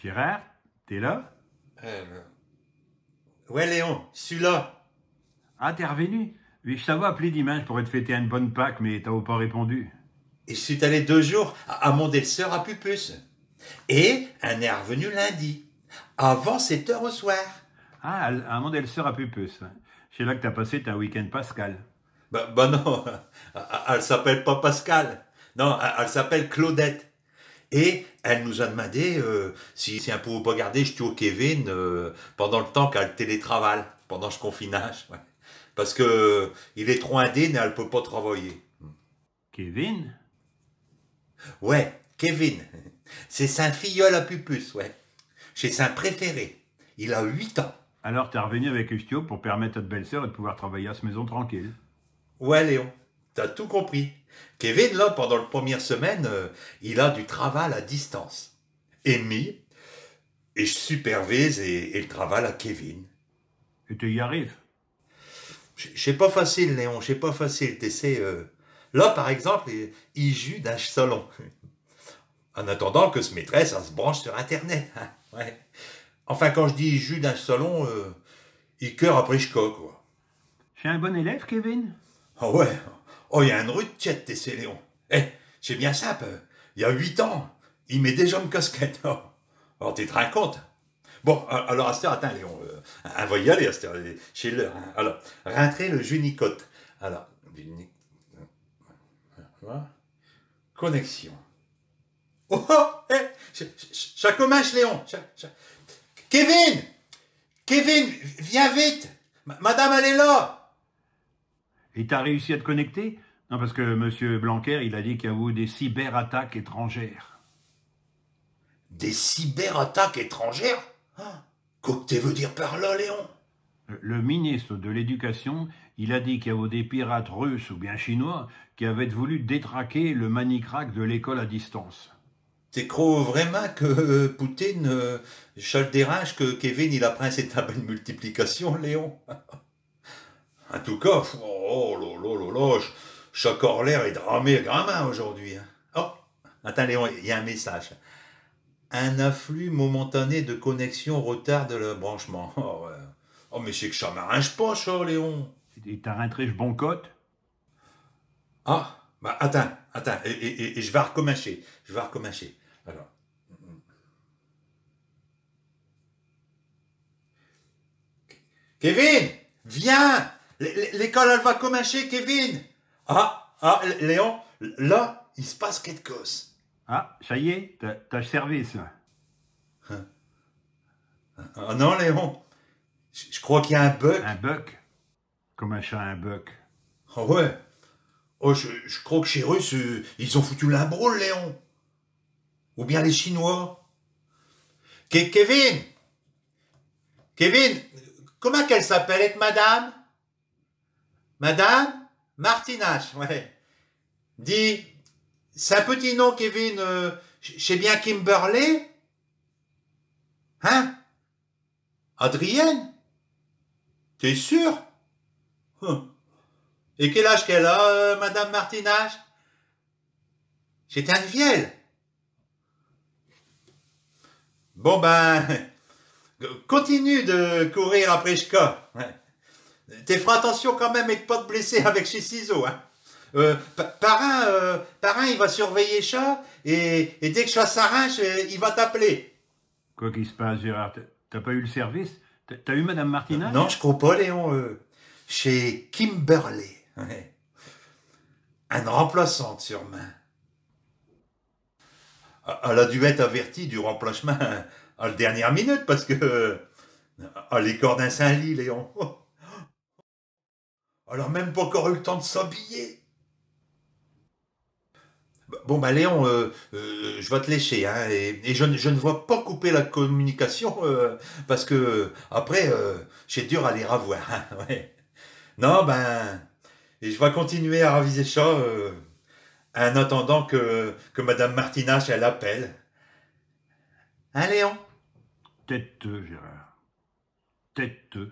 Gérard, t'es là? Euh, Ouais, Léon, je suis là. Ah, t'es revenu? Oui, je t'avais appelé dimanche pour te fêter une bonne Pâques, mais t'as pas répondu. Et je suis allé 2 jours à Mondelseur à Pupus. Et un est revenu lundi, avant 7 heures au soir. Ah, à Mondelseur à Pupus. C'est là que t'as passé ta week-end pascal. Bah non, elle s'appelle pas Pascal. Non, elle s'appelle Claudette. Et elle nous a demandé si elle pouvait pas garder je au Kevin pendant le temps qu'elle télétravaille, pendant ce confinage. Ouais. Parce que il est trop indé et elle peut pas travailler. Kevin? Ouais, Kevin. C'est sa filleule à Pupus, ouais. C'est sa préféré. Il a 8 ans. Alors t'es revenu avec Ustio pour permettre à ta belle-sœur de pouvoir travailler à cette maison tranquille. Ouais, Léon, t'as tout compris. Kevin, là, pendant la première semaine, il a du travail à distance. Amy, et je supervise et le travail à Kevin. Et tu y arrives. C'est pas facile, Léon, c'est pas facile, tu sais. Là, par exemple, il joue d'un salon. En attendant que ce maîtresse, elle se branche sur Internet. Hein, ouais. Enfin, quand je dis jus d'un salon, il cœur après je quoi. C'est un bon élève, Kevin? Ah ouais. Oh, il y a une rue de tchète, t'es Léon. Eh, c'est bien simple. Il y a 8 ans, il met déjà une casquette. Oh. Alors, tu te rends compte? Bon, alors, à cette heure, attends, Léon, on va y aller à cette heure, chez l'heure. Hein. Alors, rentrer le junicote. Alors, voilà. Connexion. Oh, oh, eh, ça commence, Léon. Kevin! Kevin, viens vite! Madame, elle est là! Et t'as réussi à te connecter? Non, parce que Monsieur Blanquer, il a dit qu'il y a eu des cyberattaques étrangères. Des cyberattaques étrangères? Qu'est-ce que tu veux dire par là, Léon? Le ministre de l'Éducation, il a dit qu'il y avait des pirates russes ou bien chinois qui avaient voulu détraquer le manicrac de l'école à distance. Tu crois vraiment que Poutine, ça le dérange que Kevin il apprend ses tables de multiplication, Léon? En tout cas, oh là là là là, chaque l'air est dramé gamin aujourd'hui. Hein. Oh, attends Léon, il y a un message. Un afflux momentané de connexion retarde le branchement. Oh, ouais. Oh mais c'est que ça m'arrange pas ça, Léon. Et t'as rentré ce bon cote? Ah, bah attends, et je vais recommencer. Alors. Kevin, viens! L'école, elle va commencer, Kevin! Léon, là, il se passe quelque chose. Ah, ça y est, t'as le service. Ah non, Léon, je crois qu'il y a un bug. Un buck? Comme un chat, un buck. Ah ouais. Oh, je crois que chez Russes, ils ont foutu l'imbroule, Léon. Ou bien les Chinois. Kevin! Kevin! Comment qu'elle s'appelle, être madame? Madame Martinache, ouais. Dis, c'est un petit nom, Kevin. C'est bien Kimberley? Hein? Adrienne? T'es sûr? Et quel âge qu'elle a, Madame Martinache? C'est un vieille. Bon ben, continue de courir après Chka. Ouais. T'es feras attention quand même et de pas te blesser avec ses ciseaux. Hein. Parrain, il va surveiller ça et dès que ça s'arrache, il va t'appeler. Quoi qu'il se passe, Gérard, t'as pas eu le service? T'as eu Madame Martina? Non, je crois pas, Léon. Chez Kimberley. Ouais. Une remplaçante, sûrement. Elle a dû être avertie du remplacement à la dernière minute parce que les corps d'un Saint-Lit, Léon. Elle a même pas encore eu le temps de s'habiller. Bon, bah Léon, je vais te lécher, hein, et je ne vois pas couper la communication parce que après, c'est dur à les revoir. Hein, ouais. Non, ben, et je vais continuer à raviser ça en attendant que Madame Martinache, elle appelle. Hein, Léon? Têteux, Gérard. Têteux.